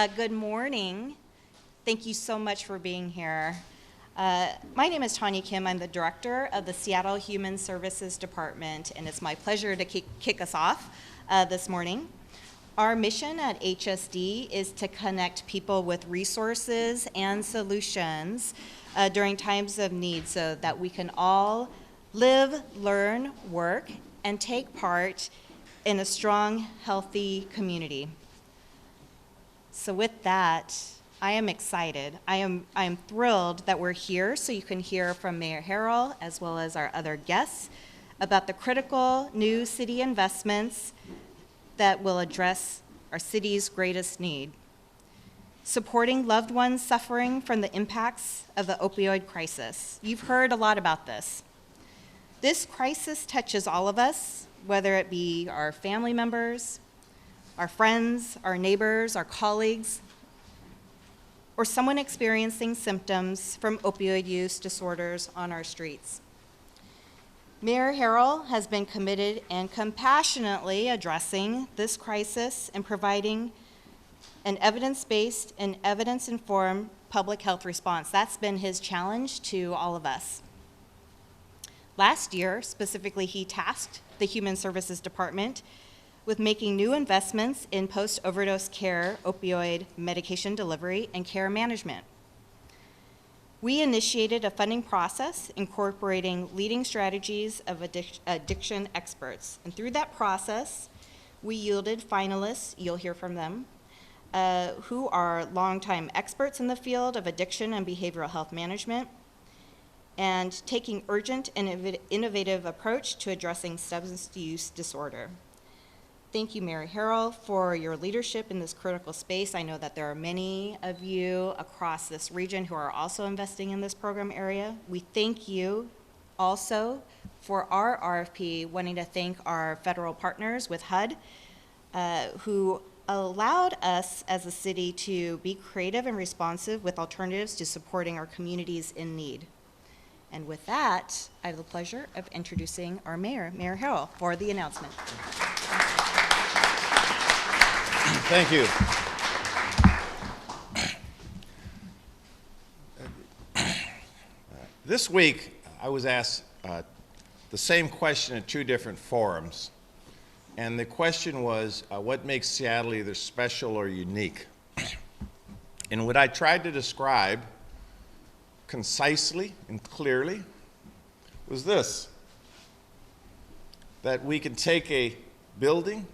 Good morning. Thank you so much for being here. My name is Tanya Kim. I'm the director of the Seattle Human Services Department, and it's my pleasure to kick us off this morning. Our mission at HSD is to connect people with resources and solutions during times of need so that we can all live, learn, work, and take part in a strong, healthy community. So with that, I am excited. I am thrilled that we're here so you can hear from Mayor Harrell as well as our other guests about the critical new city investments that will address our city's greatest need. Supporting loved ones suffering from the impacts of the opioid crisis. You've heard a lot about this. This crisis touches all of us, whether it be our family members, our friends, our neighbors, our colleagues, or someone experiencing symptoms from opioid use disorders on our streets. Mayor Harrell has been committed and compassionately addressing this crisis and providing an evidence-based and evidence-informed public health response. That's been his challenge to all of us. Last year, specifically, he tasked the Human Services Department with making new investments in post-overdose care, opioid medication delivery, and care management. We initiated a funding process incorporating leading strategies of addiction experts. And through that process, we yielded finalists, you'll hear from them, who are longtime experts in the field of addiction and behavioral health management, and taking urgent and innovative approach to addressing substance use disorder. Thank you, Mayor Harrell, for your leadership in this critical space. I know that there are many of you across this region who are also investing in this program area. We thank you also for our RFP, wanting to thank our federal partners with HUD, who allowed us as a city to be creative and responsive with alternatives to supporting our communities in need. And with that, I have the pleasure of introducing our mayor, Mayor Harrell, for the announcement. Thank you. This week, I was asked the same question at two different forums. And the question was, what makes Seattle either special or unique? And what I tried to describe concisely and clearly was this: that we can take a building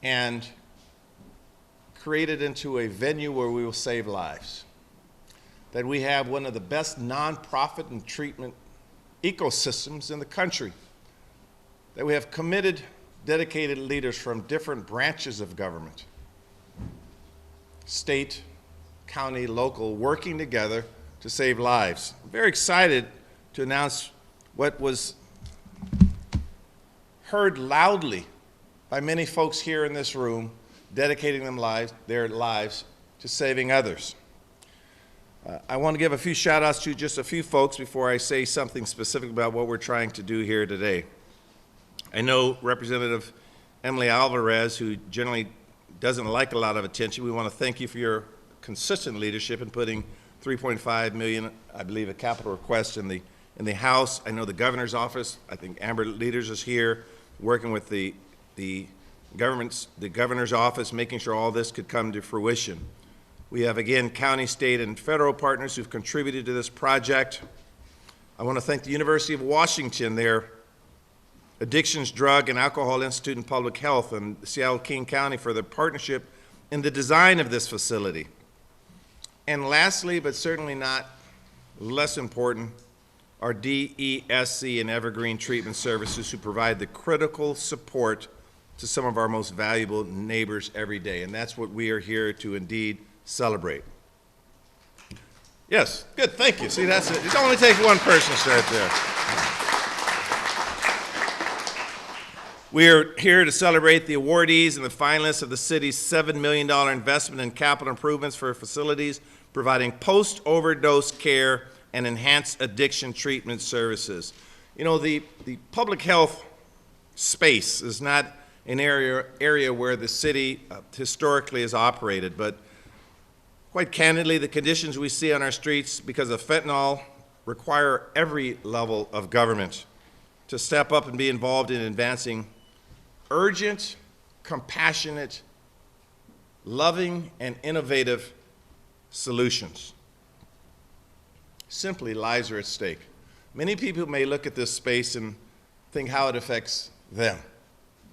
and create it into a venue where we will save lives. That we have one of the best nonprofit and treatment ecosystems in the country. That we have committed, dedicated leaders from different branches of government, state, county, local, working together to save lives. I'm very excited to announce what was heard loudly by many folks here in this room, dedicating their lives to saving others. I want to give a few shout outs to just a few folks before I say something specific about what we're trying to do here today. I know Representative Emily Alvarez, who generally doesn't like a lot of attention. We want to thank you for your consistent leadership in putting $3.5 million, I believe, a capital request in the House. I know the governor's office, I think Amber Leaders is here, working with the governor's office, making sure all this could come to fruition. We have, again, county, state, and federal partners who've contributed to this project. I want to thank the University of Washington, their Addictions, Drug, and Alcohol Institute in Public Health, and Seattle-King County for their partnership in the design of this facility. And lastly, but certainly not less important, our DESC and Evergreen Treatment Services, who provide the critical support to some of our most valuable neighbors every day. And that's what we are here to indeed celebrate. Yes, good, thank you. See, that's it. It only takes one person to start there. We are here to celebrate the awardees and the finalists of the city's $7 million investment in capital improvements for facilities providing post-overdose care and enhanced addiction treatment services. You know, the public health space is not an area where the city historically has operated. But quite candidly, the conditions we see on our streets because of fentanyl require every level of government to step up and be involved in advancing urgent, compassionate, loving, and innovative solutions. Simply, lives are at stake. Many people may look at this space and think how it affects them.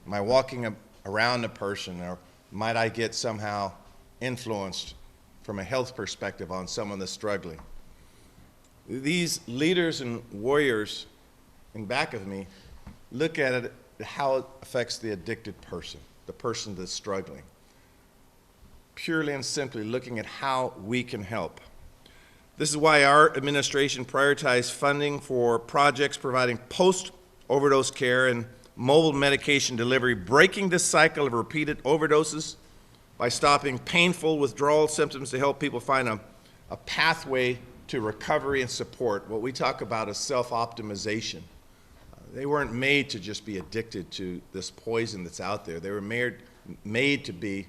Am I walking around a person, or might I get somehow influenced from a health perspective on someone that's struggling? These leaders and warriors in back of me look at it, how it affects the addicted person, the person that's struggling. Purely and simply looking at how we can help. This is why our administration prioritized funding for projects providing post-overdose care and mobile medication delivery, breaking the cycle of repeated overdoses by stopping painful withdrawal symptoms to help people find a pathway to recovery and support. What we talk about is self-optimization. They weren't made to just be addicted to this poison that's out there. They were made to be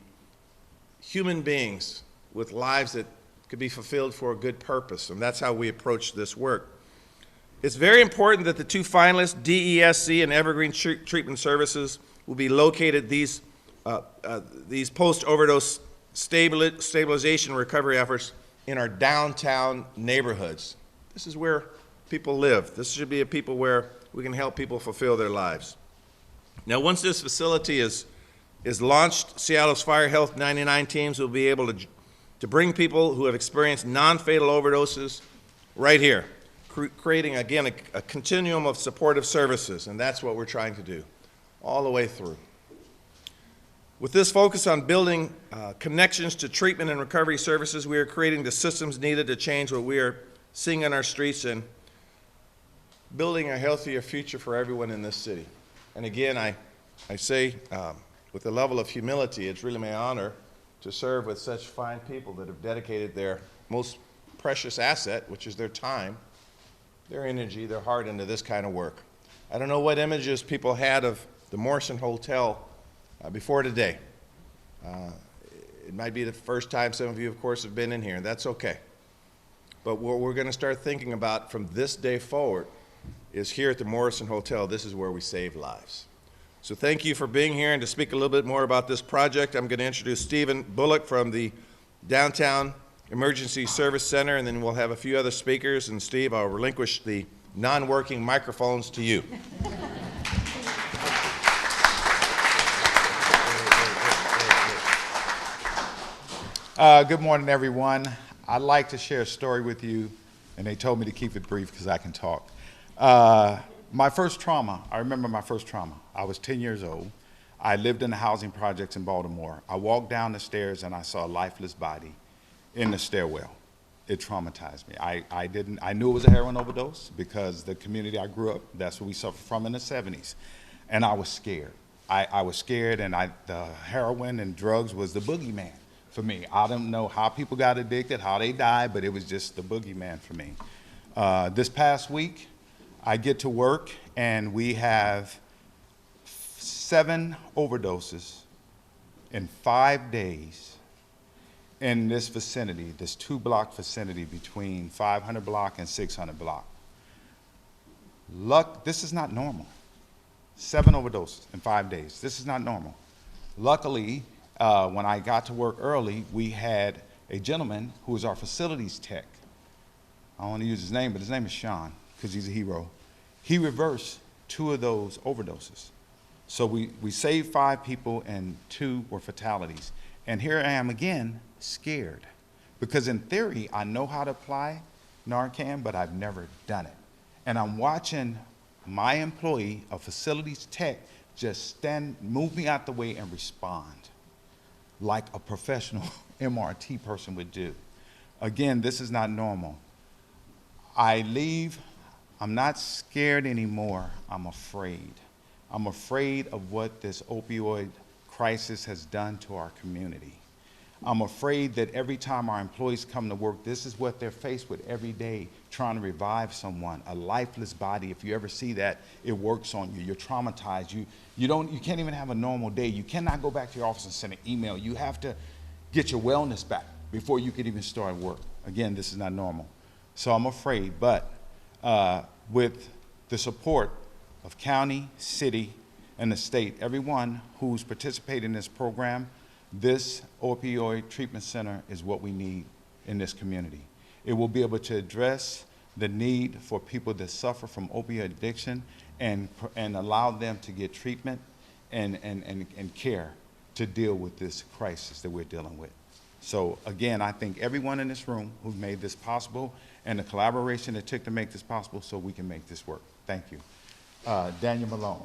human beings with lives that could be fulfilled for a good purpose, and that's how we approach this work. It's very important that the two finalists, DESC and Evergreen Treatment Services, will be located these post-overdose stabilization recovery efforts in our downtown neighborhoods. This is where people live. This should be a people where we can help people fulfill their lives. Now, once this facility is launched, Seattle's Fire Health 99 teams will be able to bring people who have experienced non-fatal overdoses right here, creating, again, a continuum of supportive services, and that's what we're trying to do all the way through. With this focus on building connections to treatment and recovery services, we are creating the systems needed to change what we are seeing on our streets and building a healthier future for everyone in this city. And again, I say with a level of humility, it's really my honor to serve with such fine people that have dedicated their most precious asset, which is their time, their energy, their heart into this kind of work. I don't know what images people had of the Morrison Hotel before today. It might be the first time some of you, of course, have been in here, and that's okay. But what we're going to start thinking about from this day forward is here at the Morrison Hotel, this is where we save lives. So thank you for being here, and to speak a little bit more about this project, I'm going to introduce Stephen Bullock from the Downtown Emergency Service Center, and then we'll have a few other speakers. And Steve, I'll relinquish the non-working microphones to you. Good morning, everyone. I'd like to share a story with you, and they told me to keep it brief because I can talk. My first trauma, I remember my first trauma. I was 10 years old. I lived in the housing projects in Baltimore. I walked down the stairs and I saw a lifeless body in the stairwell. It traumatized me. I knew it was a heroin overdose because the community I grew up, that's what we suffered from in the 70s. And I was scared. I was scared, and the heroin and drugs was the boogeyman for me. I don't know how people got addicted, how they died, but it was just the boogeyman for me. This past week, I get to work, and we have 7 overdoses in 5 days in this vicinity, this 2-block vicinity between 500 block and 600 block. This is not normal. 7 overdoses in 5 days. This is not normal. Luckily, when I got to work early, we had a gentleman who was our facilities tech. I don't want to use his name, but his name is Sean, because he's a hero. He reversed 2 of those overdoses. So we saved 5 people, and 2 were fatalities. And here I am again, scared. Because in theory, I know how to apply Narcan, but I've never done it. And I'm watching my employee, a facilities tech, just move me out the way and respond like a professional MRT person would do. Again, this is not normal. I leave, I'm not scared anymore, I'm afraid. I'm afraid of what this opioid crisis has done to our community. I'm afraid that every time our employees come to work, this is what they're faced with every day, trying to revive someone, a lifeless body. If you ever see that, it works on you. You're traumatized. You can't even have a normal day. You cannot go back to your office and send an email. You have to get your wellness back before you can even start work. Again, this is not normal. So I'm afraid, but with the support of county, city, and the state, everyone who's participating in this program, this opioid treatment center is what we need in this community. It will be able to address the need for people that suffer from opioid addiction and allow them to get treatment and care to deal with this crisis that we're dealing with. So again, I thank everyone in this room who made this possible and the collaboration it took to make this possible so we can make this work. Thank you. Daniel Malone.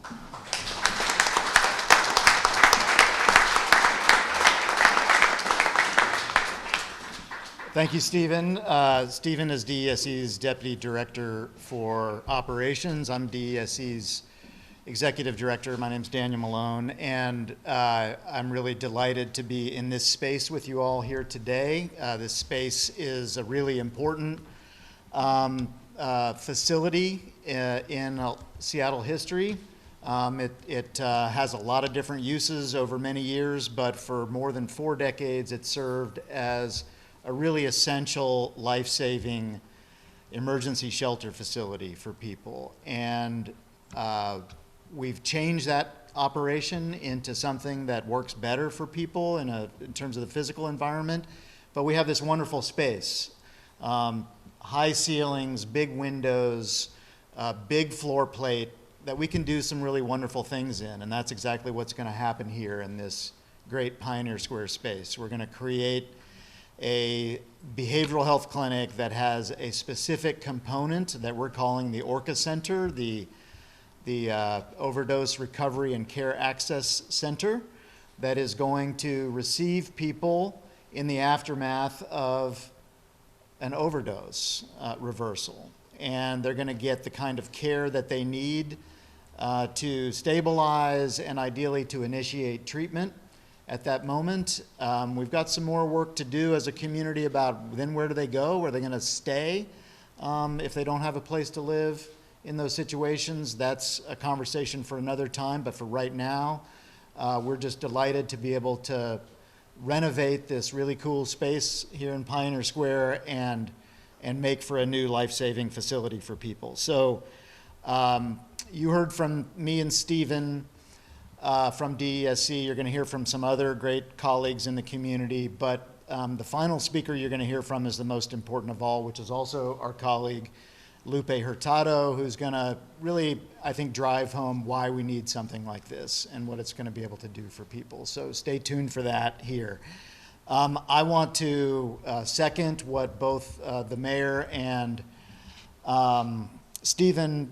Thank you, Stephen. Stephen is DESC's Deputy Director for Operations. I'm DESC's Executive Director. My name's Daniel Malone, and I'm really delighted to be in this space with you all here today. This space is a really important facility in Seattle history. It has a lot of different uses over many years, but for more than 4 decades, it served as a really essential life-saving emergency shelter facility for people. And we've changed that operation into something that works better for people in terms of the physical environment. But we have this wonderful space. High ceilings, big windows, big floor plate that we can do some really wonderful things in. And that's exactly what's going to happen here in this great Pioneer Square space. We're going to create a behavioral health clinic that has a specific component that we're calling the ORCA Center, the Overdose Recovery and Care Access Center, that is going to receive people in the aftermath of an overdose reversal. And they're going to get the kind of care that they need to stabilize and ideally to initiate treatment at that moment. We've got some more work to do as a community about then where do they go? Where are they going to stay if they don't have a place to live in those situations? That's a conversation for another time, but for right now, we're just delighted to be able to renovate this really cool space here in Pioneer Square and make for a new life-saving facility for people. So you heard from me and Stephen from DESC. You're going to hear from some other great colleagues in the community, but the final speaker you're going to hear from is the most important of all, which is also our colleague, Lupe Hurtado, who's going to really, I think, drive home why we need something like this and what it's going to be able to do for people. So stay tuned for that here. I want to second what both the mayor and Stephen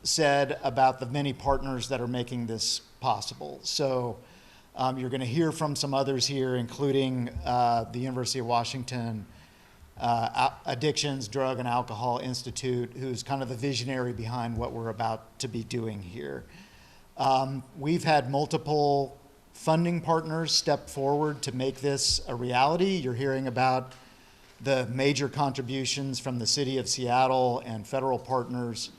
said about the many partners that are making this possible. So you're going to hear from some others here, including the University of Washington Addictions, Drug, and Alcohol Institute, who's kind of the visionary behind what we're about to be doing here. We've had multiple funding partners step forward to make this a reality. You're hearing about the major contributions from the City of Seattle and federal partners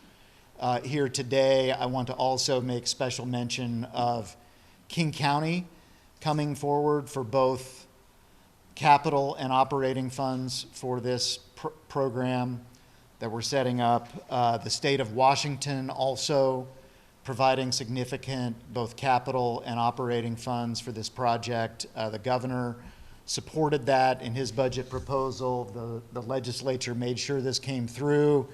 here today. I want to also make special mention of King County coming forward for both capital and operating funds for this program that we're setting up. The state of Washington also providing significant both capital and operating funds for this project. The governor supported that in his budget proposal. The legislature made sure this came through.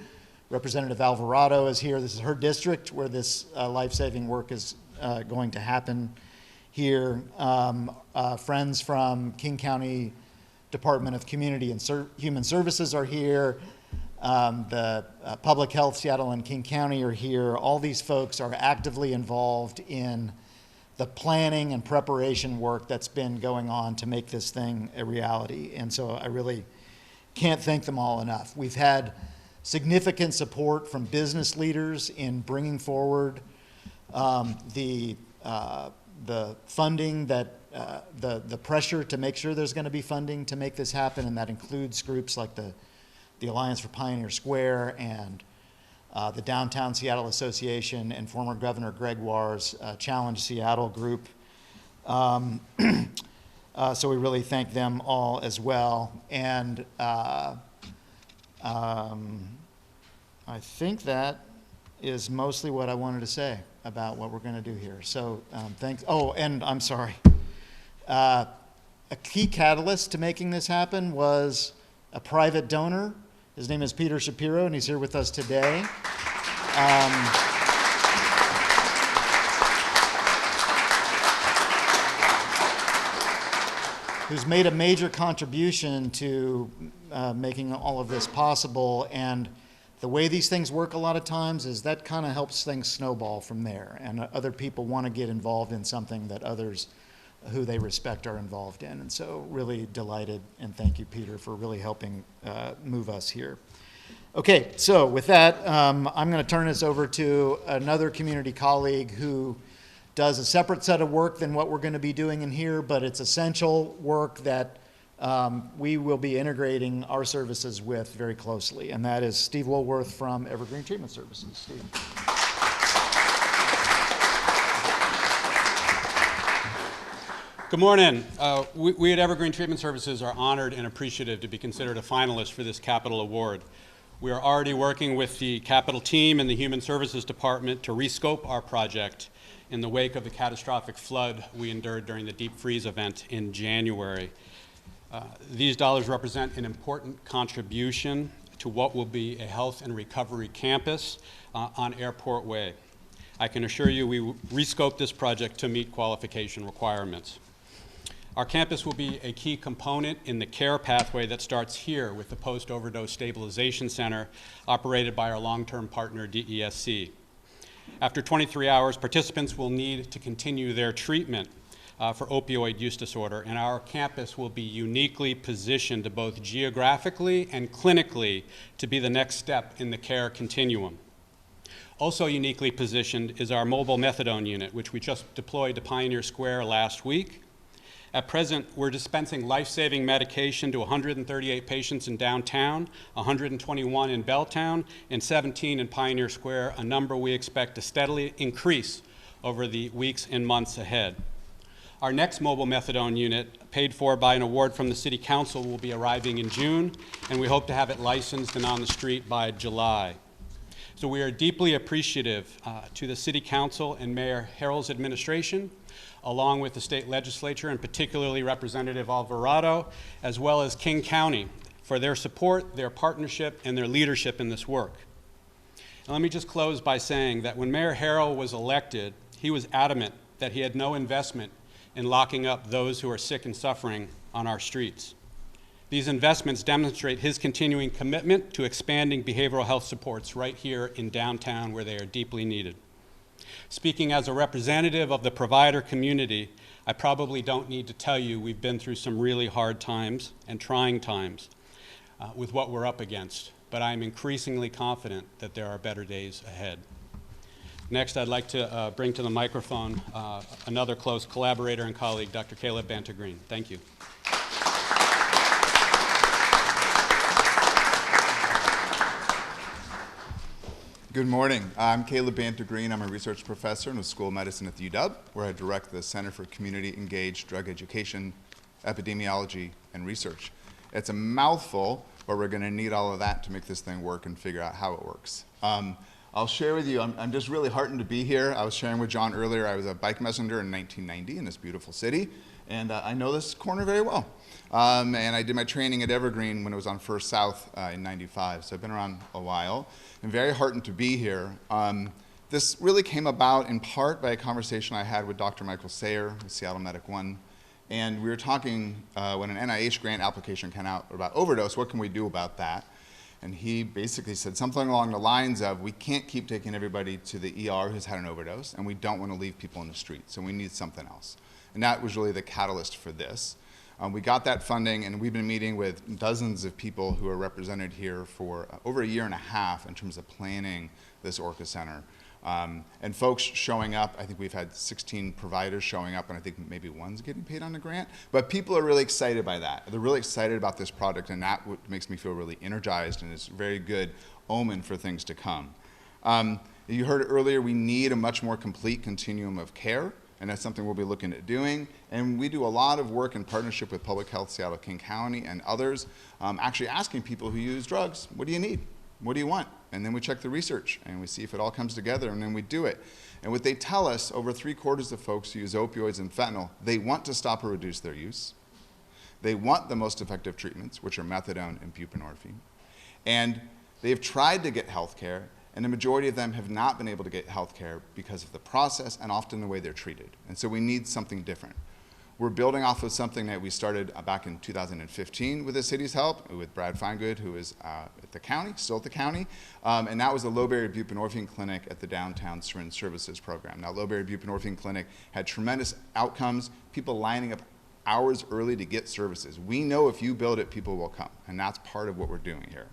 Representative Alvarado is here. This is her district where this life-saving work is going to happen here. Friends from King County Department of Community and Human Services are here. The Public Health Seattle and King County are here. All these folks are actively involved in the planning and preparation work that's been going on to make this thing a reality. And so I really can't thank them all enough. We've had significant support from business leaders in bringing forward the funding that the pressure to make sure there's going to be funding to make this happen, and that includes groups like the Alliance for Pioneer Square and the Downtown Seattle Association and former Governor Gregoire's Challenge Seattle group. So we really thank them all as well. And I think that is mostly what I wanted to say about what we're going to do here. So thanks. Oh, and I'm sorry. A key catalyst to making this happen was a private donor. His name is Peter Shapiro, and he's here with us today. Who's made a major contribution to making all of this possible. And the way these things work a lot of times is that kind of helps things snowball from there. And other people want to get involved in something that others who they respect are involved in. And so really delighted, and thank you, Peter, for really helping move us here. Okay, so with that, I'm going to turn this over to another community colleague who does a separate set of work than what we're going to be doing in here, but it's essential work that we will be integrating our services with very closely, and that is Steve Woolworth from Evergreen Treatment Services. Steve. Good morning. We at Evergreen Treatment Services are honored and appreciative to be considered a finalist for this capital award. We are already working with the capital team and the Human Services Department to rescope our project in the wake of the catastrophic flood we endured during the deep freeze event in January. These dollars represent an important contribution to what will be a health and recovery campus on Airport Way. I can assure you we rescoped this project to meet qualification requirements. Our campus will be a key component in the care pathway that starts here with the Post-Overdose Stabilization Center operated by our long-term partner DESC. After 23 hours, participants will need to continue their treatment for opioid use disorder, and our campus will be uniquely positioned both geographically and clinically to be the next step in the care continuum. Also uniquely positioned is our mobile methadone unit, which we just deployed to Pioneer Square last week. At present, we're dispensing life-saving medication to 138 patients in downtown, 121 in Belltown, and 17 in Pioneer Square, a number we expect to steadily increase over the weeks and months ahead. Our next mobile methadone unit, paid for by an award from the City Council, will be arriving in June, and we hope to have it licensed and on the street by July. So we are deeply appreciative to the City Council and Mayor Harrell's administration, along with the state legislature, and particularly Representative Alvarado, as well as King County, for their support, their partnership, and their leadership in this work. And let me just close by saying that when Mayor Harrell was elected, he was adamant that he had no investment in locking up those who are sick and suffering on our streets. These investments demonstrate his continuing commitment to expanding behavioral health supports right here in downtown where they are deeply needed. Speaking as a representative of the provider community, I probably don't need to tell you we've been through some really hard times and trying times with what we're up against, but I'm increasingly confident that there are better days ahead. Next, I'd like to bring to the microphone another close collaborator and colleague, Dr. Caleb Banter-Green. Thank you. Good morning. I'm Caleb Banter-Green. I'm a research professor in the School of Medicine at the UW, where I direct the Center for Community Engaged Drug Education, Epidemiology, and Research. It's a mouthful, but we're going to need all of that to make this thing work and figure out how it works. I'll share with you, I'm just really heartened to be here. I was sharing with John earlier, I was a bike messenger in 1990 in this beautiful city, and I know this corner very well. And I did my training at Evergreen when it was on First South in 95, so I've been around a while. I'm very heartened to be here. This really came about in part by a conversation I had with Dr. Michael Sayer with Seattle Medic One, and we were talking when an NIH grant application came out about overdose, what can we do about that? And he basically said something along the lines of, we can't keep taking everybody to the ER who's had an overdose, and we don't want to leave people in the street, so we need something else. And that was really the catalyst for this. We got that funding, and we've been meeting with dozens of people who are represented here for over a year and a half in terms of planning this Orca Center. And folks showing up, I think we've had 16 providers showing up, and I think maybe one's getting paid on the grant. But people are really excited by that. They're really excited about this product, and that makes me feel really energized, and it's a very good omen for things to come. You heard earlier, we need a much more complete continuum of care, and that's something we'll be looking at doing. And we do a lot of work in partnership with Public Health Seattle, King County, and others, actually asking people who use drugs, what do you need? What do you want? And then we check the research, and we see if it all comes together, and then we do it. And what they tell us, over 3/4 of folks who use opioids and fentanyl, they want to stop or reduce their use. They want the most effective treatments, which are methadone and buprenorphine. And they've tried to get health care, and the majority of them have not been able to get health care because of the process and often the way they're treated. And so we need something different. We're building off of something that we started back in 2015 with the city's help, with Brad Feingood, who is at the county, still at the county, and that was the low-barrier buprenorphine clinic at the downtown Syringe Services program. Now, low-barrier buprenorphine clinic had tremendous outcomes, people lining up hours early to get services. We know if you build it, people will come, and that's part of what we're doing here.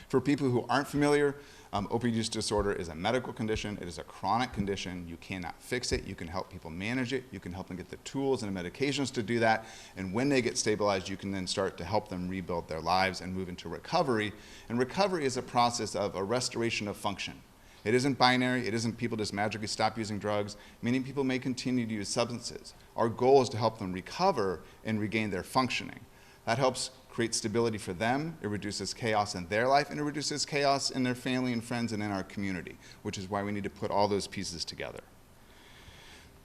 For people who aren't familiar, opioid use disorder is a medical condition. It is a chronic condition. You cannot fix it. You can help people manage it. You can help them get the tools and the medications to do that. And when they get stabilized, you can then start to help them rebuild their lives and move into recovery. And recovery is a process of a restoration of function. It isn't binary. It isn't people just magically stop using drugs. Many people may continue to use substances. Our goal is to help them recover and regain their functioning. That helps create stability for them, it reduces chaos in their life, and it reduces chaos in their family and friends and in our community, which is why we need to put all those pieces together.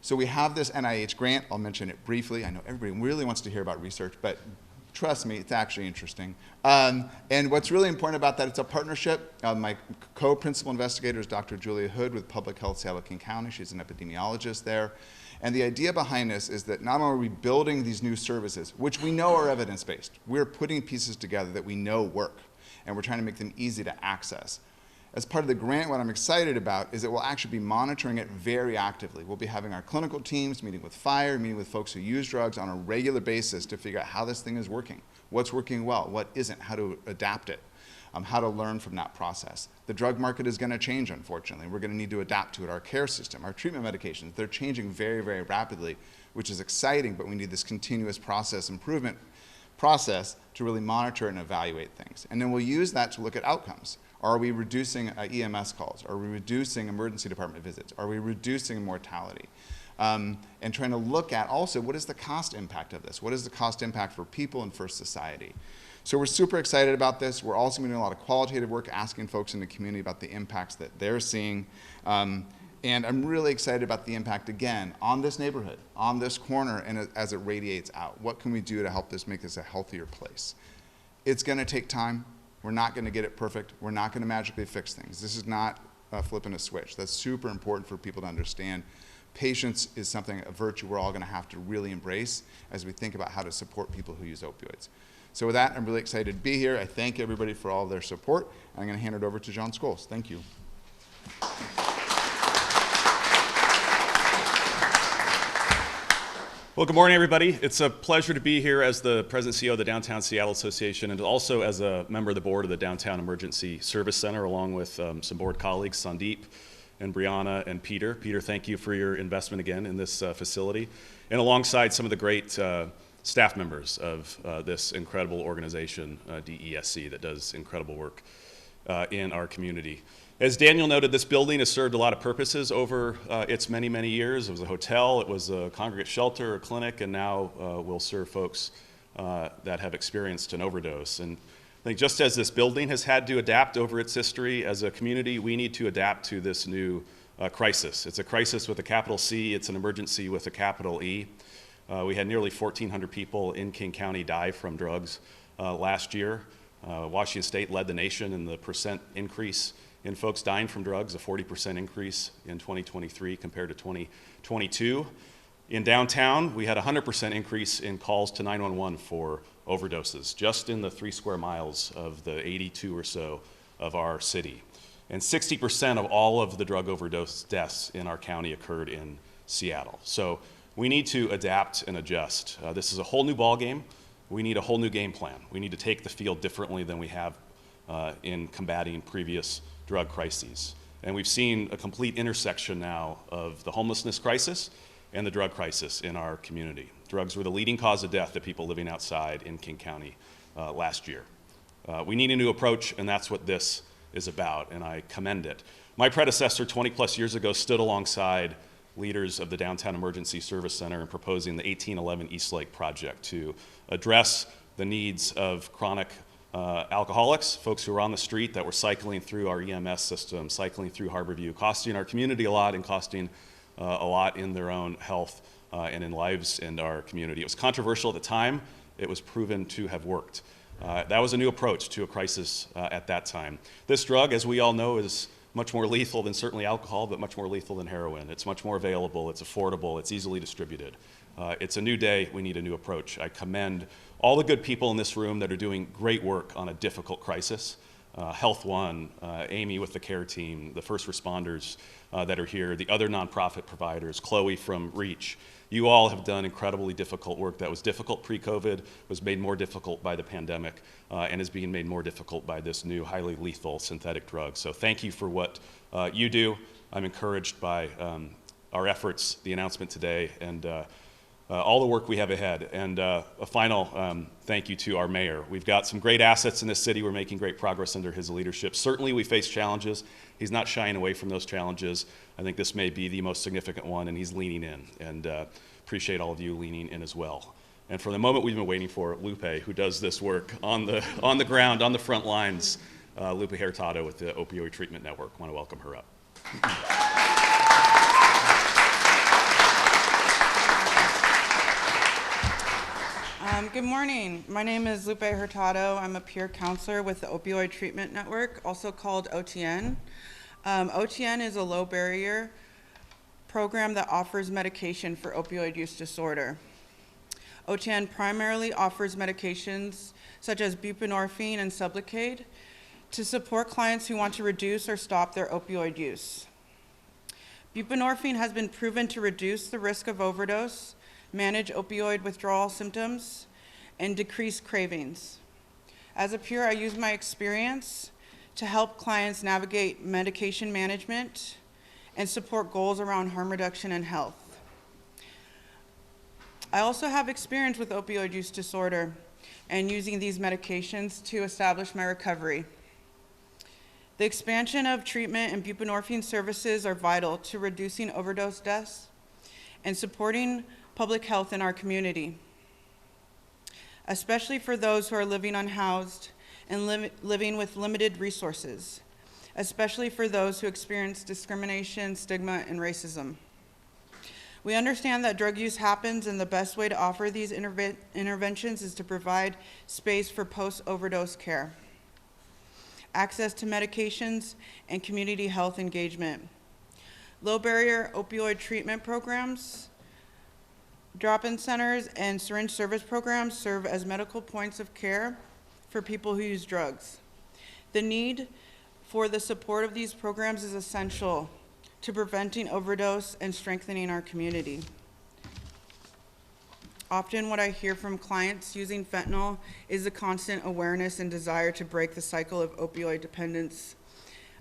So we have this NIH grant. I'll mention it briefly. I know everybody really wants to hear about research, but trust me, it's actually interesting. And what's really important about that, it's a partnership. My co-principal investigator is Dr. Julia Hood with Public Health Seattle, King County. She's an epidemiologist there. And the idea behind this is that not only are we building these new services, which we know are evidence-based, we're putting pieces together that we know work, and we're trying to make them easy to access. As part of the grant, what I'm excited about is that we'll actually be monitoring it very actively. We'll be having our clinical teams meeting with fire, meeting with folks who use drugs on a regular basis to figure out how this thing is working, what's working well, what isn't, how to adapt it, how to learn from that process. The drug market is going to change, unfortunately. We're going to need to adapt to it. Our care system, our treatment medications, they're changing very, very rapidly, which is exciting, but we need this continuous process improvement process to really monitor and evaluate things. And then we'll use that to look at outcomes. Are we reducing EMS calls? Are we reducing emergency department visits? Are we reducing mortality? And trying to look at also, what is the cost impact of this? What is the cost impact for people and for society? So we're super excited about this. We're also doing a lot of qualitative work, asking folks in the community about the impacts that they're seeing. And I'm really excited about the impact, again, on this neighborhood, on this corner, and as it radiates out. What can we do to help this make this a healthier place? It's going to take time. We're not going to get it perfect. We're not going to magically fix things. This is not flipping a switch. That's super important for people to understand. Patience is something, a virtue we're all going to have to really embrace as we think about how to support people who use opioids. So with that, I'm really excited to be here. I thank everybody for all their support. I'm going to hand it over to John Scholes. Thank you. Well, good morning, everybody. It's a pleasure to be here as the President and CEO of the Downtown Seattle Association, and also as a member of the board of the Downtown Emergency Service Center, along with some board colleagues, Sandeep and Brianna and Peter. Peter, thank you for your investment again in this facility, and alongside some of the great staff members of this incredible organization, DESC, that does incredible work in our community. As Daniel noted, this building has served a lot of purposes over its many, many years. It was a hotel, it was a congregate shelter, a clinic, and now will serve folks that have experienced an overdose. And I think just as this building has had to adapt over its history, as a community, we need to adapt to this new crisis. It's a crisis with a capital C, it's an emergency with a capital E. We had nearly 1,400 people in King County die from drugs last year. Washington State led the nation in the percent increase in folks dying from drugs, a 40% increase in 2023 compared to 2022. In downtown, we had a 100% increase in calls to 911 for overdoses, just in the 3 square miles of the 82 or so of our city. And 60% of all of the drug overdose deaths in our county occurred in Seattle. So we need to adapt and adjust. This is a whole new ballgame. We need a whole new game plan. We need to take the field differently than we have in combating previous drug crises. And we've seen a complete intersection now of the homelessness crisis and the drug crisis in our community. Drugs were the leading cause of death of people living outside in King County last year. We need a new approach, and that's what this is about, and I commend it. My predecessor 20 plus years ago stood alongside leaders of the Downtown Emergency Service Center in proposing the 1811 Eastlake project to address the needs of chronic alcoholics, folks who are on the street that were cycling through our EMS system, cycling through Harborview, costing our community a lot and costing a lot in their own health and in lives in our community. It was controversial at the time. It was proven to have worked. That was a new approach to a crisis at that time. This drug, as we all know, is much more lethal than certainly alcohol, but much more lethal than heroin. It's much more available, it's affordable, it's easily distributed. It's a new day, we need a new approach. I commend all the good people in this room that are doing great work on a difficult crisis. Health One, Amy with the care team, the first responders that are here, the other nonprofit providers, Chloe from REACH. You all have done incredibly difficult work that was difficult pre-COVID, was made more difficult by the pandemic, and is being made more difficult by this new highly lethal synthetic drug. So thank you for what you do. I'm encouraged by our efforts, the announcement today, and all the work we have ahead. And a final thank you to our mayor. We've got some great assets in this city. We're making great progress under his leadership. Certainly we face challenges. He's not shying away from those challenges. I think this may be the most significant one, and he's leaning in. And appreciate all of you leaning in as well. And for the moment we've been waiting for, Lupe, who does this work on the ground, on the front lines, Lupe Hurtado with the Opioid Treatment Network. I want to welcome her up. Good morning. My name is Lupe Hurtado. I'm a peer counselor with the Opioid Treatment Network, also called OTN. OTN is a low barrier program that offers medication for opioid use disorder. OTN primarily offers medications such as buprenorphine and Sublocade to support clients who want to reduce or stop their opioid use. Buprenorphine has been proven to reduce the risk of overdose, manage opioid withdrawal symptoms, and decrease cravings. As a peer, I use my experience to help clients navigate medication management and support goals around harm reduction and health. I also have experience with opioid use disorder and using these medications to establish my recovery. The expansion of treatment and buprenorphine services are vital to reducing overdose deaths and supporting public health in our community, especially for those who are living unhoused and living with limited resources, especially for those who experience discrimination, stigma, and racism. We understand that drug use happens, and the best way to offer these interventions is to provide space for post-overdose care, access to medications, and community health engagement. Low-barrier opioid treatment programs, drop-in centers, and syringe service programs serve as medical points of care for people who use drugs. The need for the support of these programs is essential to preventing overdose and strengthening our community. Often what I hear from clients using fentanyl is the constant awareness and desire to break the cycle of opioid dependence.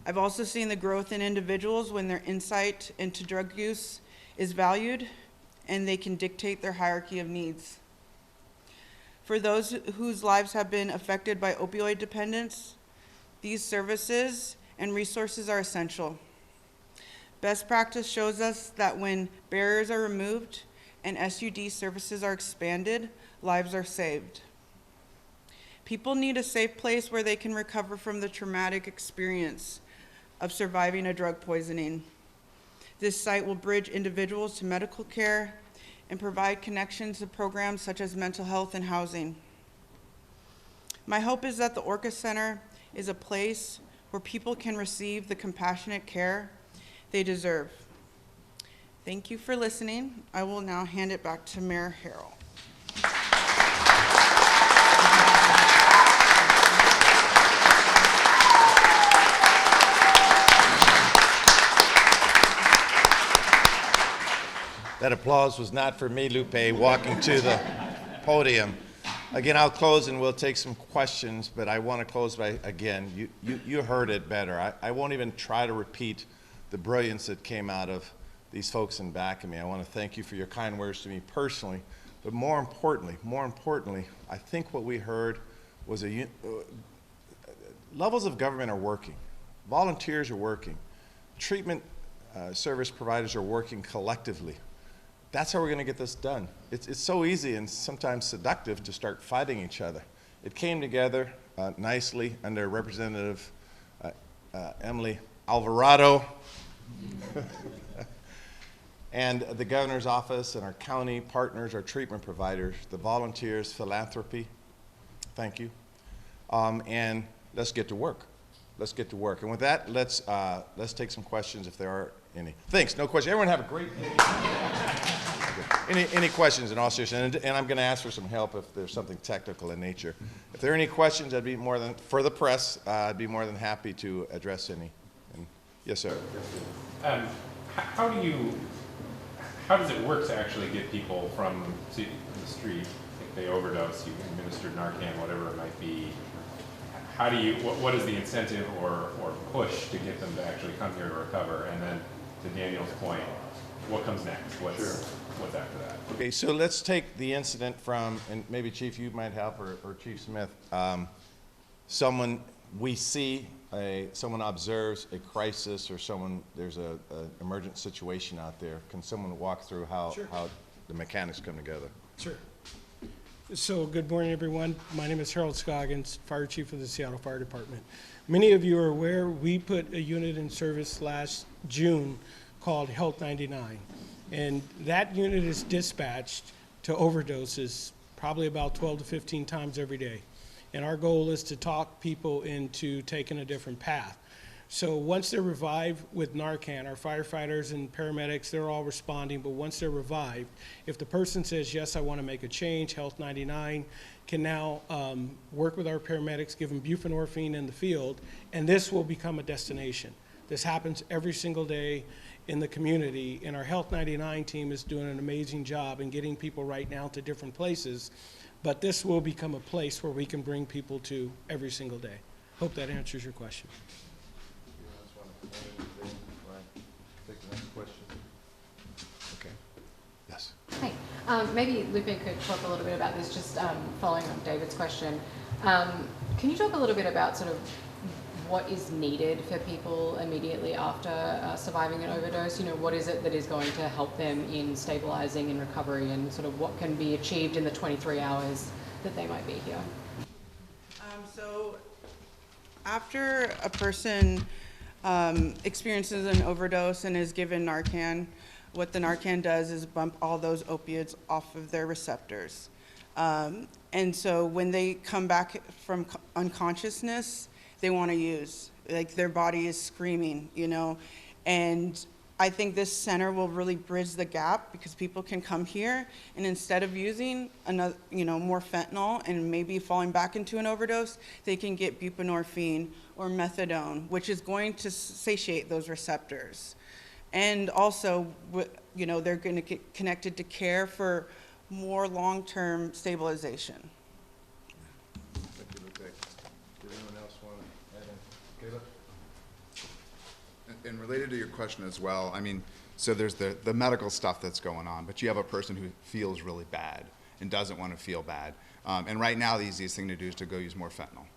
I've also seen the growth in individuals when their insight into drug use is valued and they can dictate their hierarchy of needs. For those whose lives have been affected by opioid dependence, these services and resources are essential. Best practice shows us that when barriers are removed and SUD services are expanded, lives are saved. People need a safe place where they can recover from the traumatic experience of surviving a drug poisoning. This site will bridge individuals to medical care and provide connections to programs such as mental health and housing. My hope is that the Orca Center is a place where people can receive the compassionate care they deserve. Thank you for listening. I will now hand it back to Mayor Harrell. That applause was not for me, Lupe, walking to the podium. Again, I'll close and we'll take some questions, but I want to close by, again, you heard it better. I won't even try to repeat the brilliance that came out of these folks in back of me. I want to thank you for your kind words to me personally, but more importantly, I think what we heard was levels of government are working. Volunteers are working. Treatment service providers are working collectively. That's how we're going to get this done. It's so easy and sometimes seductive to start fighting each other. It came together nicely under Representative Emily Alvarado and the governor's office and our county partners, our treatment providers, the volunteers, philanthropy. Thank you. And let's get to work. Let's get to work. And with that, let's take some questions if there are any. Thanks. No questions. Everyone have a great day. Any questions in all seriousness? And I'm going to ask for some help if there's something technical in nature. If there are any questions, I'd be more than, for the press, I'd be more than happy to address any. And, yes, sir. How does it work to actually get people from the street if they overdose, you administered Narcan, whatever it might be? How do you, what is the incentive or push to get them to actually come here to recover? And then to Daniel's point, what comes next? What's after that? Okay, so let's take the incident from, and maybe Chief, you might help, or Chief Smith. Someone we see, someone observes a crisis, or there's an emergent situation out there. Can someone walk through how the mechanics come together? Sure. So good morning, everyone. My name is Harrell Scoggins, Fire Chief of the Seattle Fire Department. Many of you are aware we put a unit in service last June called Health 99. And that unit is dispatched to overdoses probably about 12 to 15 times every day. And our goal is to talk people into taking a different path. So once they're revived with Narcan, our firefighters and paramedics, they're all responding, but once they're revived, if the person says, yes, I want to make a change, Health 99 can now work with our paramedics, give them buprenorphine in the field, and this will become a destination. This happens every single day in the community, and our Health 99 team is doing an amazing job in getting people right now to different places, but this will become a place where we can bring people to every single day. Hope that answers your question. Take the next question. Okay. Yes. Hi. Maybe Lupe could talk a little bit about this, just following on David's question. Can you talk a little bit about sort of what is needed for people immediately after surviving an overdose? You know, what is it that is going to help them in stabilizing and recovery, and sort of what can be achieved in the 23 hours that they might be here? So after a person experiences an overdose and is given Narcan, what the Narcan does is bump all those opioids off of their receptors. And so when they come back from unconsciousness, they want to use, like their body is screaming, you know. And I think this center will really bridge the gap, because people can come here and instead of using another, you know, more fentanyl and maybe falling back into an overdose, they can get buprenorphine or methadone, which is going to satiate those receptors. And also, you know, they're going to get connected to care for more long-term stabilization. Thank you, Lupe. Did anyone else want to add in? Caleb? And related to your question as well, I mean, so there's the medical stuff that's going on, but you have a person who feels really bad and doesn't want to feel bad. And right now, the easiest thing to do is to go use more fentanyl,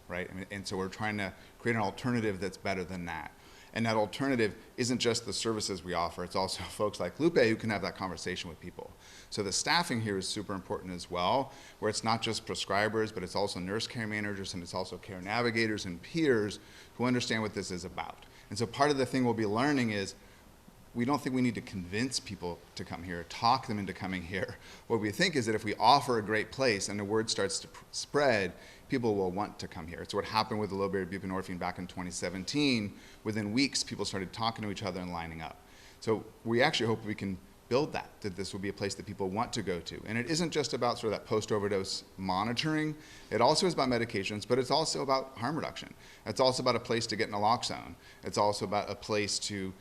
right? And so we're trying to create an alternative that's better than that. And that alternative isn't just the services we offer, it's also folks like Lupe who can have that conversation with people. So the staffing here is super important as well, where it's not just prescribers, but it's also nurse care managers, and it's also care navigators and peers who understand what this is about. And so part of the thing we'll be learning is, we don't think we need to convince people to come here, talk them into coming here. What we think is that if we offer a great place and the word starts to spread, people will want to come here. It's what happened with the low barrier buprenorphine back in 2017. Within weeks, people started talking to each other and lining up. So we actually hope we can build that this will be a place that people want to go to. And it isn't just about sort of that post-overdose monitoring. It also is about medications, but it's also about harm reduction. It's also about a place to get naloxone. It's also about a place to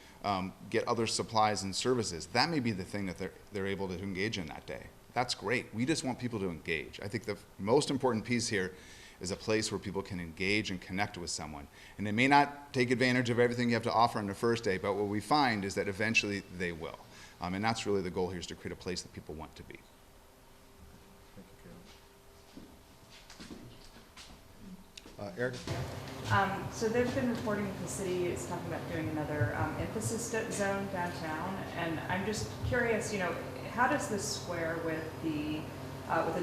get other supplies and services. That may be the thing that they're able to engage in that day. that's great. We just want people to engage. I think the most important piece here is a place where people can engage and connect with someone. And they may not take advantage of everything you have to offer on the first day, but what we find is that eventually they will. And that's really the goal here, is to create a place that people want to be. Eric? So there's been reporting that the city is talking about doing another emphasis zone downtown, and I'm just curious, you know, how does this square with the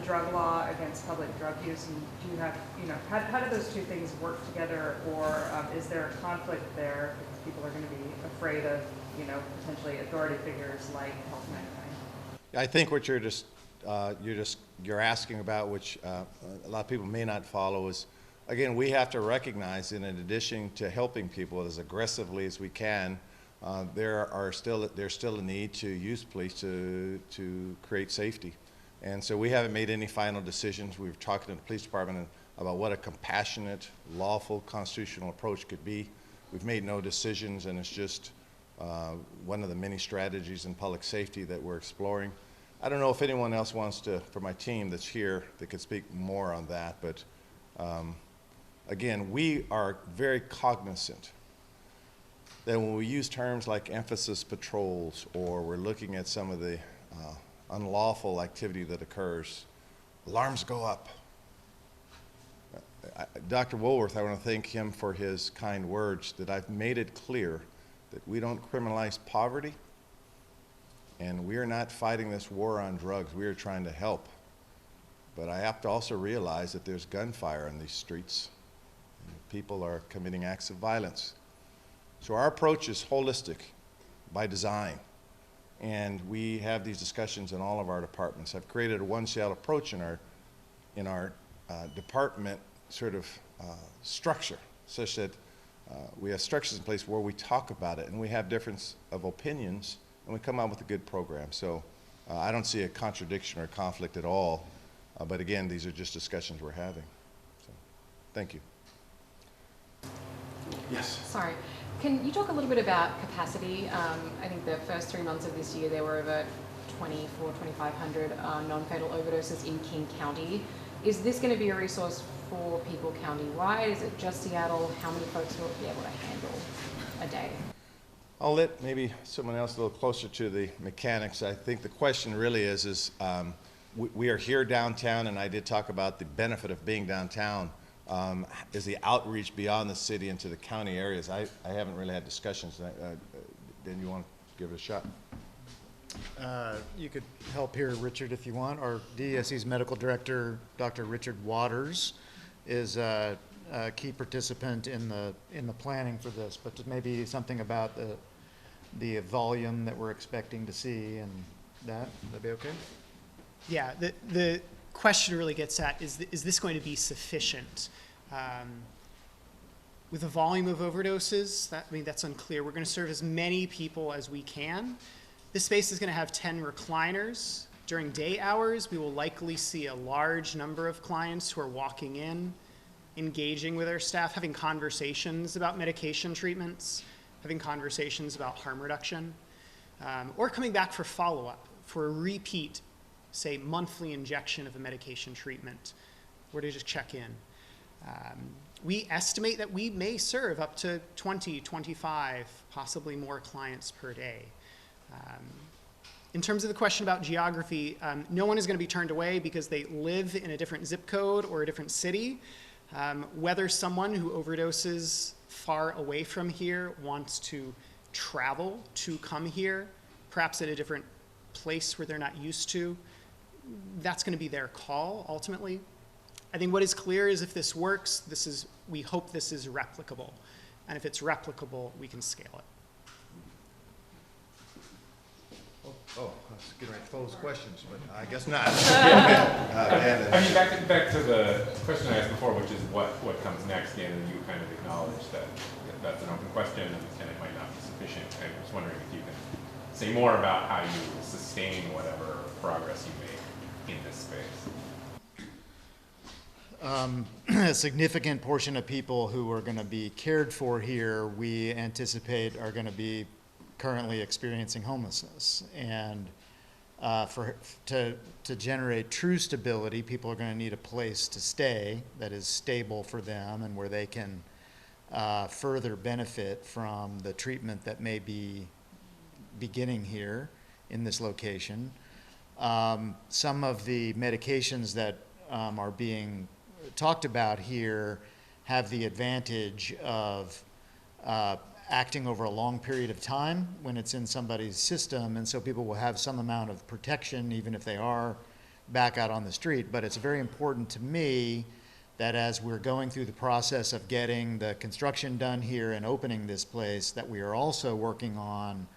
drug law against public drug use, and do you have, you know, how do those two things work together, or is there a conflict there because people are going to be afraid of, you know, potentially authority figures like Health 99? I think what you're asking about, which a lot of people may not follow, is, again, we have to recognize, in addition to helping people as aggressively as we can, there's still a need to use police to create safety. And so we haven't made any final decisions. We've talked to the police department about what a compassionate, lawful, constitutional approach could be. We've made no decisions, and it's just one of the many strategies in public safety that we're exploring. I don't know if anyone else wants to, for my team that's here, that could speak more on that, but again, we are very cognizant that when we use terms like emphasis patrols, or we're looking at some of the unlawful activity that occurs, alarms go up. Dr. Woolworth, I want to thank him for his kind words, that I've made it clear that we don't criminalize poverty, and we are not fighting this war on drugs. We are trying to help. But I have to also realize that there's gunfire in these streets. People are committing acts of violence. So our approach is holistic by design. And we have these discussions in all of our departments. I've created a One Seattle approach in our department sort of structure, such that we have structures in place where we talk about it, and we have difference of opinions, and we come out with a good program. So I don't see a contradiction or conflict at all. But again, these are just discussions we're having. So, thank you. Yes. Sorry. Can you talk a little bit about capacity? I think the first 3 months of this year, there were over 2,500 non-fatal overdoses in King County. Is this going to be a resource for people county-wide? Is it just Seattle? How many folks will it be able to handle a day? I'll let maybe someone else a little closer to the mechanics. I think the question really is we are here downtown, and I did talk about the benefit of being downtown. Is the outreach beyond the city into the county areas. I haven't really had discussions. Then you want to give it a shot? You could help here, Richard, if you want. Our DESC's medical director, Dr. Richard Waters, is a key participant in the planning for this, but maybe something about the volume that we're expecting to see, and that'd be okay? Yeah, the question really gets at, is this going to be sufficient? With the volume of overdoses, that's unclear. We're going to serve as many people as we can. This space is going to have 10 recliners. During day hours, we will likely see a large number of clients who are walking in, engaging with our staff, having conversations about medication treatments, having conversations about harm reduction, or coming back for follow-up, for a repeat, say, monthly injection of a medication treatment, or to just check in. We estimate that we may serve up to 20, 25, possibly more clients per day. In terms of the question about geography, no one is going to be turned away because they live in a different zip code or a different city. Whether someone who overdoses far away from here wants to travel to come here, perhaps at a different place where they're not used to, that's going to be their call ultimately. I think what is clear is if this works, we hope this is replicable. And if it's replicable, we can scale it. I was getting ready to pose questions, but I guess not. I mean, back to the question I asked before, which is what comes next, and you kind of acknowledge that that's an open question and it might not be sufficient. I was wondering if you can say more about how you sustain whatever progress you make in this space. A significant portion of people who are going to be cared for here, we anticipate are going to be currently experiencing homelessness. And to generate true stability, people are going to need a place to stay that is stable for them and where they can further benefit from the treatment that may be beginning here in this location. Some of the medications that are being talked about here have the advantage of acting over a long period of time when it's in somebody's system, and so people will have some amount of protection even if they are back out on the street. But it's very important to me that as we're going through the process of getting the construction done here and opening this place, that we are also working on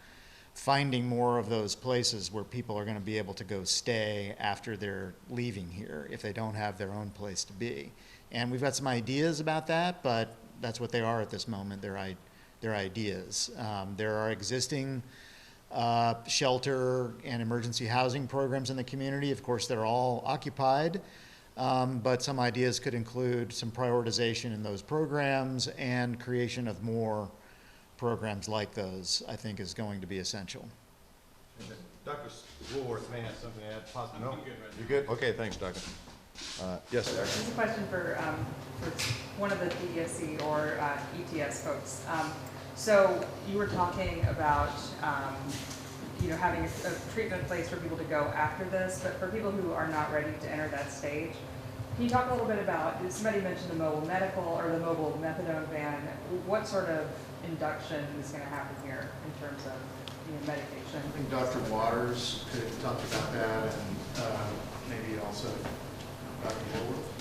finding more of those places where people are going to be able to go stay after they're leaving here if they don't have their own place to be. And we've got some ideas about that, but that's what they are at this moment. They're ideas. There are existing shelter and emergency housing programs in the community. Of course, they're all occupied, but some ideas could include some prioritization in those programs, and creation of more programs like those, I think, is going to be essential. Dr. Woolworth may have something to add. Possibly. No? You're good? Okay, thanks, Doctor. Yes, Doctor. This is a question for one of the DESC or ETS folks. So you were talking about having a treatment place for people to go after this, but for people who are not ready to enter that stage, can you talk a little bit about, somebody mentioned the mobile medical or the mobile methadone van, what sort of induction is going to happen here in terms of medication? I think Dr. Waters could talk about that, and maybe also Dr. Woolworth.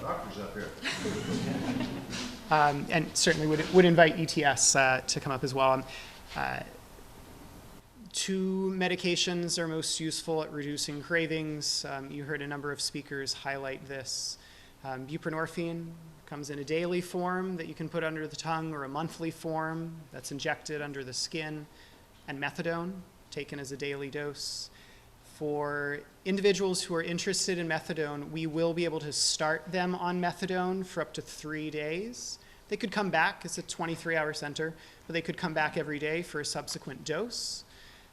Doctor's up here. And certainly would invite ETS to come up as well. Two medications are most useful at reducing cravings. You heard a number of speakers highlight this. Buprenorphine comes in a daily form that you can put under the tongue, or a monthly form that's injected under the skin, and methadone taken as a daily dose. For individuals who are interested in methadone, we will be able to start them on methadone for up to 3 days. They could come back, it's a 23-hour center, but they could come back every day for a subsequent dose.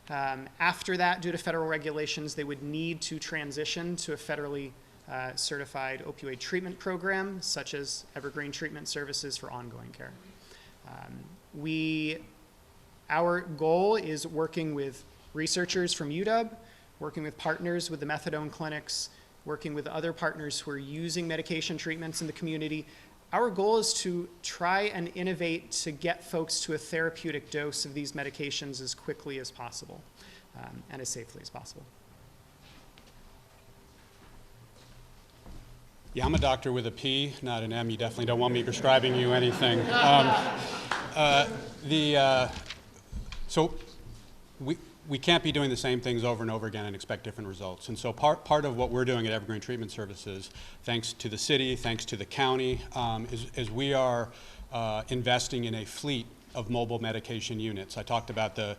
After that, due to federal regulations, they would need to transition to a federally certified opioid treatment program, such as Evergreen Treatment Services for ongoing care. Our goal is working with researchers from UW, working with partners with the methadone clinics, working with other partners who are using medication treatments in the community. Our goal is to try and innovate to get folks to a therapeutic dose of these medications as quickly as possible, and as safely as possible. Yeah, I'm a doctor with a P, not an M. You definitely don't want me prescribing you anything. So we can't be doing the same things over and over again and expect different results. And so part of what we're doing at Evergreen Treatment Services, thanks to the city, thanks to the county, is we are investing in a fleet of mobile medication units. I talked about the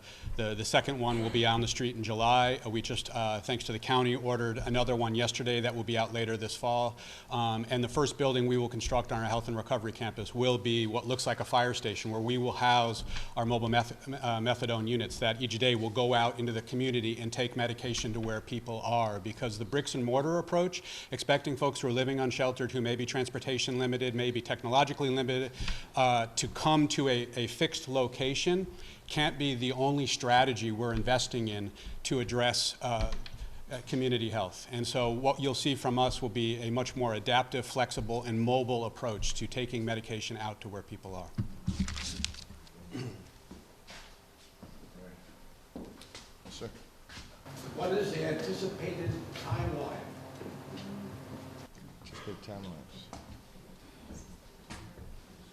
second one will be on the street in July. We just, thanks to the county, ordered another one yesterday that will be out later this fall. And the first building we will construct on our health and recovery campus will be what looks like a fire station, where we will house our mobile methadone units that each day will go out into the community and take medication to where people are. Because the bricks and mortar approach, expecting folks who are living unsheltered, who may be transportation limited, may be technologically limited, to come to a fixed location, can't be the only strategy we're investing in to address community health. And so what you'll see from us will be a much more adaptive, flexible, and mobile approach to taking medication out to where people are. Yes, sir. What is the anticipated timeline? Anticipated timelines.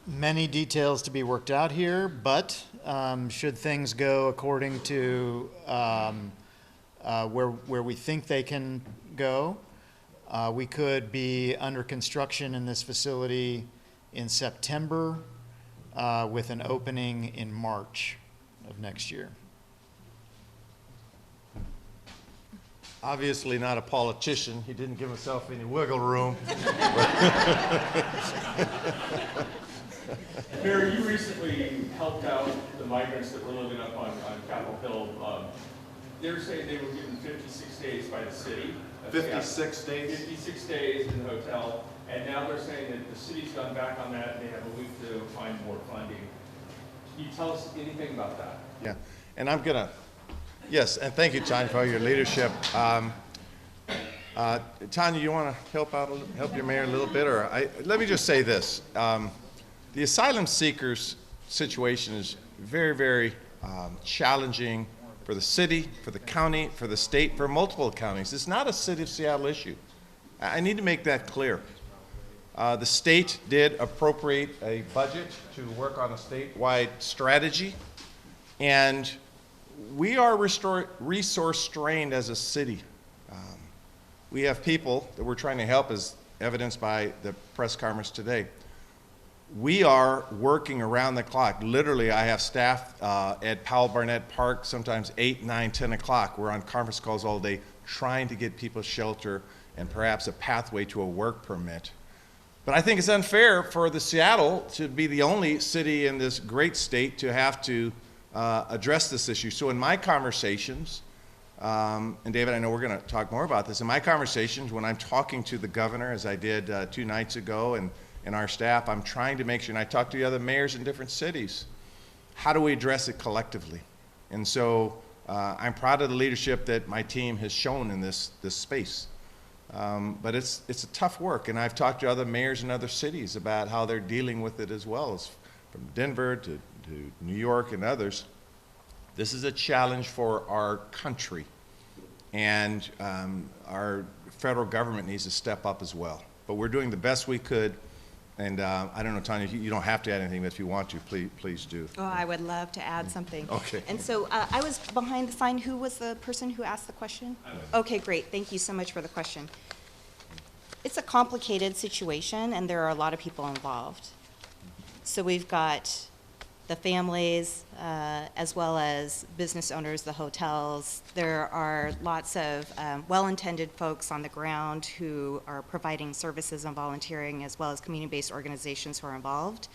Many details to be worked out here, but should things go according to where we think they can go, we could be under construction in this facility in September with an opening in March of next year. Obviously not a politician. He didn't give himself any wiggle room. Barry, you recently helped out the migrants that were living up on Capitol Hill they're saying they were given 56 days by the city. 56 days? 56 days in the hotel, and now they're saying that the city's gone back on that, and they have a week to find more funding. Can you tell us anything about that? Yeah, and I'm gonna, yes, and thank you, Tanya, for your leadership. Tanya, you want to help your mayor a little bit, or let me just say this: the asylum seekers situation is very, very challenging for the city, for the county, for the state, for multiple counties. It's not a city of Seattle issue. I need to make that clear. The state did appropriate a budget to work on a statewide strategy, and we are resource strained as a city. We have people that we're trying to help, as evidenced by the press conference today. We are working around the clock. Literally, I have staff at Powell Barnett Park, sometimes 8, 9, 10 o'clock. We're on conference calls all day trying to get people shelter and perhaps a pathway to a work permit. But I think it's unfair for the Seattle to be the only city in this great state to have to address this issue. So in my conversations, and David, I know we're going to talk more about this, in my conversations when I'm talking to the governor, as I did 2 nights ago, and our staff, I'm trying to make sure, and I talk to the other mayors in different cities, how do we address it collectively? And so I'm proud of the leadership that my team has shown in this space. But it's a tough work, and I've talked to other mayors in other cities about how they're dealing with it as well, as from Denver to New York and others. This is a challenge for our country, and our federal government needs to step up as well. But we're doing the best we could, and I don't know, Tanya, you don't have to add anything, but if you want to, please do. Oh, I would love to add something. Okay. And so I was behind the sign. Who was the person who asked the question? Okay, great. Thank you so much for the question. It's a complicated situation, and there are a lot of people involved. So we've got the families, as well as business owners, the hotels. There are lots of well-intended folks on the ground who are providing services and volunteering, as well as community-based organizations who are involved.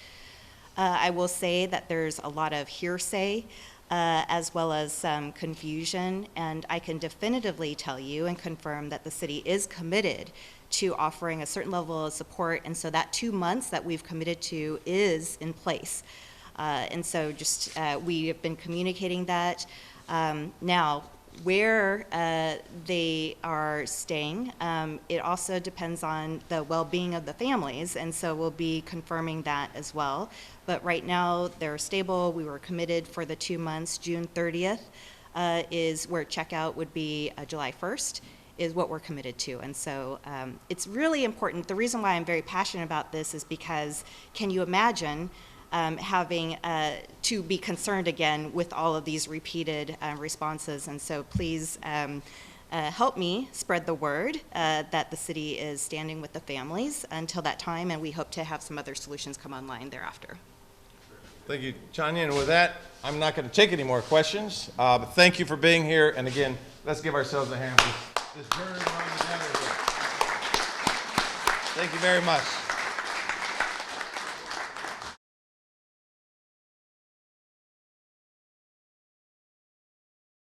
I will say that there's a lot of hearsay, as well as some confusion, and I can definitively tell you and confirm that the city is committed to offering a certain level of support, and so that 2 months that we've committed to is in place. And so just we have been communicating that. Now, where they are staying, it also depends on the well-being of the families, and so we'll be confirming that as well. But right now, they're stable. We were committed for the 2 months. June 30th is where checkout would be. July 1st is what we're committed to. And so it's really important. The reason why I'm very passionate about this is because, can you imagine having to be concerned again with all of these repeated responses? And so please help me spread the word that the city is standing with the families until that time, and we hope to have some other solutions come online thereafter. Thank you, Tanya. And with that, I'm not going to take any more questions. But thank you for being here. And again, let's give ourselves a hand for this journey on together here. Thank you very much.